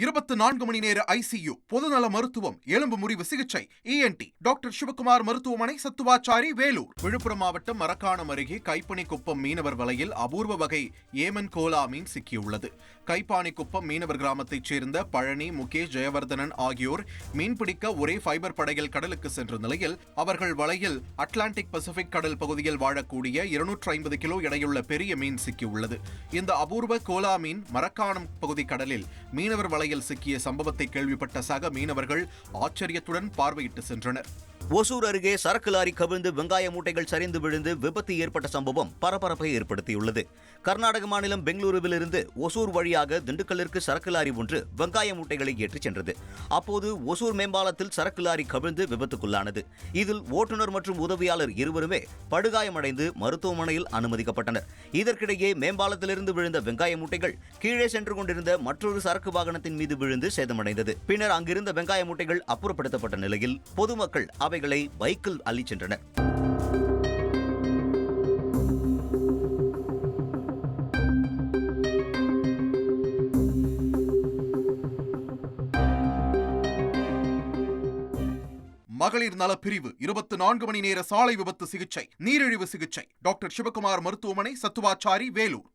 24 மணி நேர ஐசியு, பொதுநல மருத்துவம், எலும்பு முறிவு சிகிச்சை, ENT டாக்டர் சிவகுமார் மருத்துவமனை, சத்துவாச்சாரி, வேலூர். விழுப்புரம் மாவட்டம் மரக்காணம் அருகே கைப்பனிக்குப்பம் மீனவர் வலையில் அபூர்வ வகை ஏமன் கோலா மீன் சிக்கியுள்ளது. கைப்பானிக்குப்பம் மீனவர் கிராமத்தைச் சேர்ந்த பழனி, முகேஷ், ஜெயவர்தனன் ஆகியோர் மீன்பிடிக்க ஒரே ஃபைபர் படகில் கடலுக்கு சென்ற நிலையில் அவர்கள் வலையில் அட்லாண்டிக் பசிபிக் கடல் பகுதியில் வாழக்கூடிய 250 கிலோ எடையுள்ள பெரிய மீன் சிக்கியுள்ளது. இந்த அபூர்வ கோலா மீன் மரக்காணம் பகுதி கடலில் மீனவர் வலை சிக்கிய சம்பவத்தை கேள்விப்பட்ட சக மீனவர்கள் ஆச்சரியத்துடன் பார்வையிட்டு சென்றனர். ஒசூர் அருகே சரக்கு லாரி கவிழ்ந்து வெங்காய மூட்டைகள் சரிந்து விழுந்து விபத்து ஏற்பட்ட சம்பவம் பரபரப்பை ஏற்படுத்தியுள்ளது. கர்நாடக மாநிலம் பெங்களூருவில் இருந்து ஒசூர் வழியாக திண்டுக்கல்லிற்கு சரக்கு லாரி ஒன்று வெங்காய மூட்டைகளை ஏற்றிச் சென்றது. அப்போது ஒசூர் மேம்பாலத்தில் சரக்கு லாரி கவிழ்ந்து விபத்துக்குள்ளானது. இதில் ஓட்டுநர் மற்றும் உதவியாளர் இருவருமே படுகாயமடைந்து மருத்துவமனையில் அனுமதிக்கப்பட்டனர். இதற்கிடையே மேம்பாலத்திலிருந்து விழுந்த வெங்காய மூட்டைகள் கீழே சென்று கொண்டிருந்த மற்றொரு சரக்கு வாகனத்தின் மீது விழுந்து சேதமடைந்தது. பின்னர் அங்கிருந்த வெங்காய மூட்டைகள் அப்புறப்படுத்தப்பட்ட நிலையில் பொதுமக்கள் அவைகளை பைக்கில் அள்ளிச் சென்றனர். மகளிர் நலப்பிரிவு 24 மணி நேர சாலை விபத்து சிகிச்சை, நீரிழிவு சிகிச்சை டாக்டர் சிவகுமார் மருத்துவமனை, சத்துவாச்சாரி, வேலூர்.